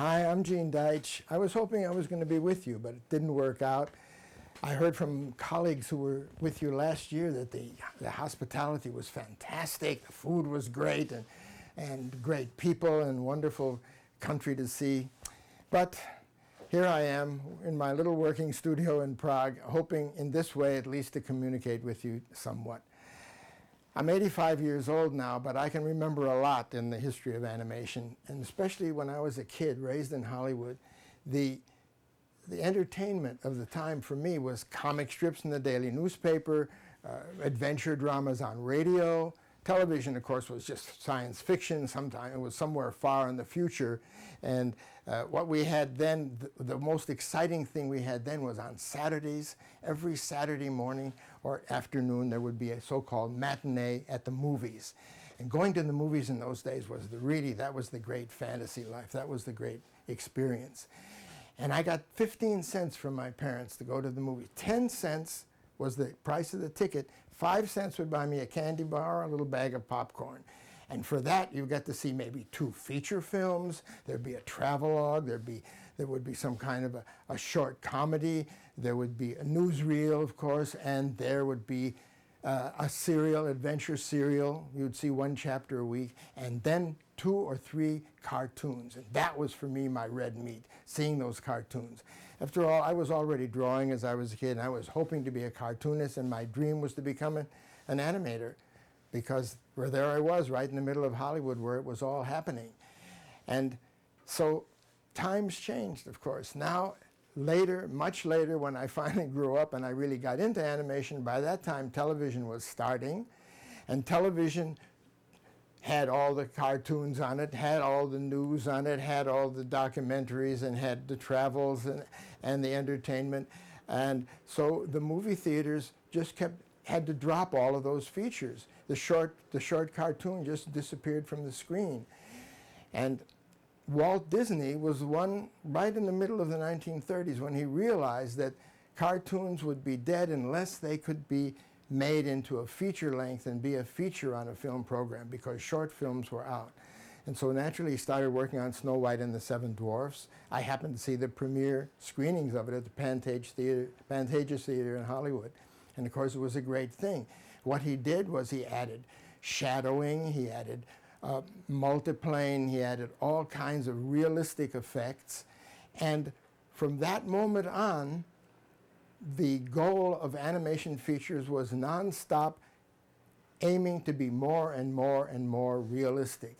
Hi, I'm Gene DEITCH. I was hoping I was going to be with you, but it didn't work out. I heard from colleagues who were with you last year that the hospitality was fantastic, the food was great, and great people and wonderful country to see. But here I am in my little working studio in Prague, hoping in this way at least to communicate with you somewhat. I'm 85 years old now, but I can remember a lot in the history of animation, and especially when I was a kid raised in Hollywood. The entertainment of the time for me was comic strips in the daily newspaper, adventure dramas on radio. Television, of course, was just science fiction. Sometimes it was somewhere far in the future. And what we had then, the most exciting thing we had then was on Saturdays. Every Saturday morning or afternoon, there would be a so-called matinee at the movies. And going to the movies in those days was that was the great fantasy life. That was the great experience. And I got 15 cents from my parents to go to the movie. 10 cents was the price of the ticket. 5 cents would buy me a candy bar, a little bag of popcorn. And for that, you get to see maybe 2 feature films. There'd be a travelogue. There would be some kind of a short comedy. There would be a newsreel, of course, and there would be a serial, adventure serial. You'd see 1 chapter a week, and then 2 or 3 cartoons. And that was, for me, my red meat, seeing those cartoons. After all, I was already drawing as I was a kid, and I was hoping to be a cartoonist, and my dream was to become an animator, because there I was, right in the middle of Hollywood, where it was all happening. And so times changed, of course. Now, later, much later, when I finally grew up and I really got into animation, by that time television was starting, and television had all the cartoons on it, had all the news on it, had all the documentaries, and had the travels and the entertainment. And so the movie theaters just had to drop all of those features. The short cartoon just disappeared from the screen. And Walt Disney was the one right in the middle of the 1930s when he realized that cartoons would be dead unless they could be made into a feature length and be a feature on a film program, because short films were out. And so naturally he started working on Snow White and the Seven Dwarfs. I happened to see the premiere screenings of it at the Pantages Theater in Hollywood. And of course it was a great thing. What he did was he added shadowing, he added multiplane, he added all kinds of realistic effects. And from that moment on, the goal of animation features was nonstop aiming to be more and more and more realistic.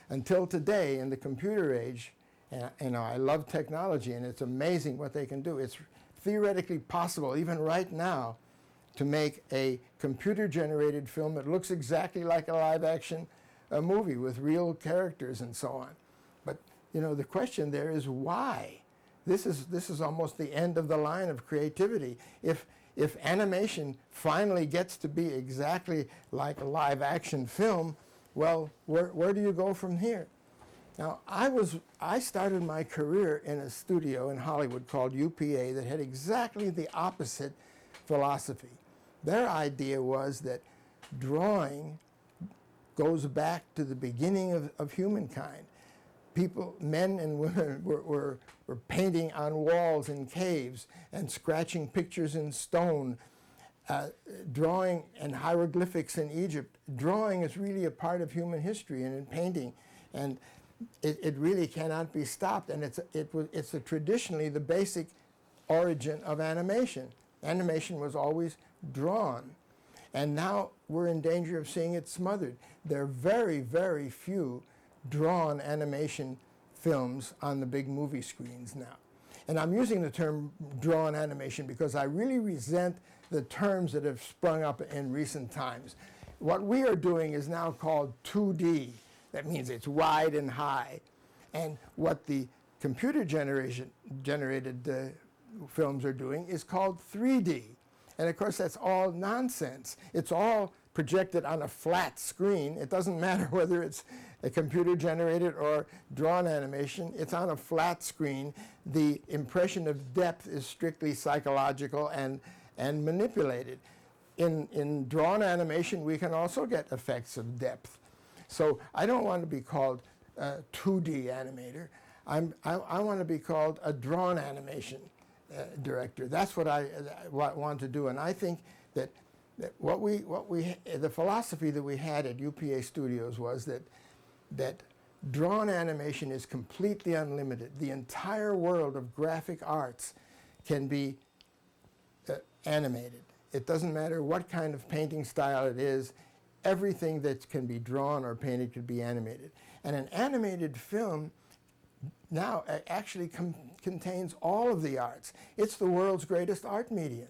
Until today, in the computer age, and I love technology, and it's amazing what they can do. It's theoretically possible, even right now, to make a computer-generated film that looks exactly like a live-action movie with real characters and so on. But the question there is why? This is almost the end of the line of creativity. If animation finally gets to be exactly like a live-action film, well, where do you go from here? Now, I started my career in a studio in Hollywood called UPA that had exactly the opposite philosophy. Their idea was that drawing goes back to the beginning of humankind. People, men and women, were painting on walls in caves and scratching pictures in stone, drawing and hieroglyphics in Egypt. Drawing is really a part of human history and in painting, and it really cannot be stopped. And it's traditionally the basic origin of animation. Animation was always drawn, and now we're in danger of seeing it smothered. There are very, very few drawn animation films on the big movie screens now. And I'm using the term drawn animation because I really resent the terms that have sprung up in recent times. What we are doing is now called 2D. That means it's wide and high. And what the computer-generated films are doing is called 3D. And of course, that's all nonsense. It's all projected on a flat screen. It doesn't matter whether it's a computer-generated or drawn animation. It's on a flat screen. The impression of depth is strictly psychological and manipulated. In drawn animation, we can also get effects of depth. So I don't want to be called a 2D animator. I want to be called a drawn animation director. That's what I want to do, and I think that the philosophy that we had at UPA Studios was that drawn animation is completely unlimited. The entire world of graphic arts can be animated. It doesn't matter what kind of painting style it is. Everything that can be drawn or painted could be animated. And an animated film now actually contains all of the arts. It's the world's greatest art medium.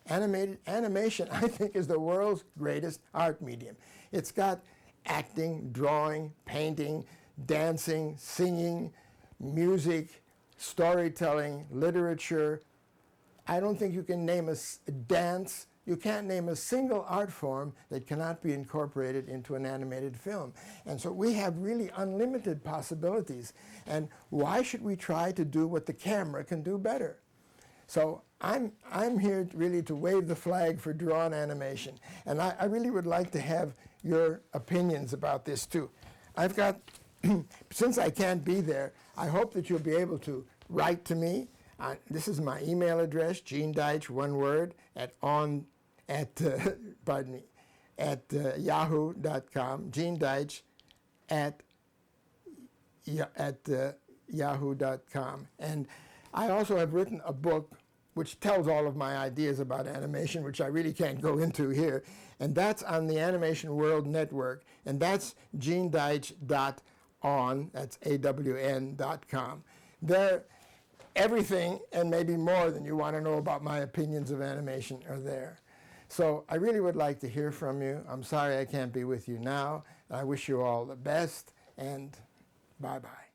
Animation, I think, is the world's greatest art medium. It's got acting, drawing, painting, dancing, singing, music, storytelling, literature. I don't think you can name a dance. You can't name a single art form that cannot be incorporated into an animated film. And so we have really unlimited possibilities. And why should we try to do what the camera can do better? So I'm here really to wave the flag for drawn animation. And I really would like to have your opinions about this too. I've got, since I can't be there, I hope that you'll be able to write to me. This is my email address, Gene DEITCH, one word, at yahoo.com, Gene DEITCH at yahoo.com. And I also have written a book which tells all of my ideas about animation, which I really can't go into here. And that's on the Animation World Network. And that's genedeitch.on, that's AWN.com. There, everything and maybe more than you want to know about my opinions of animation are there. So I really would like to hear from you. I'm sorry I can't be with you now. I wish you all the best, and bye-bye.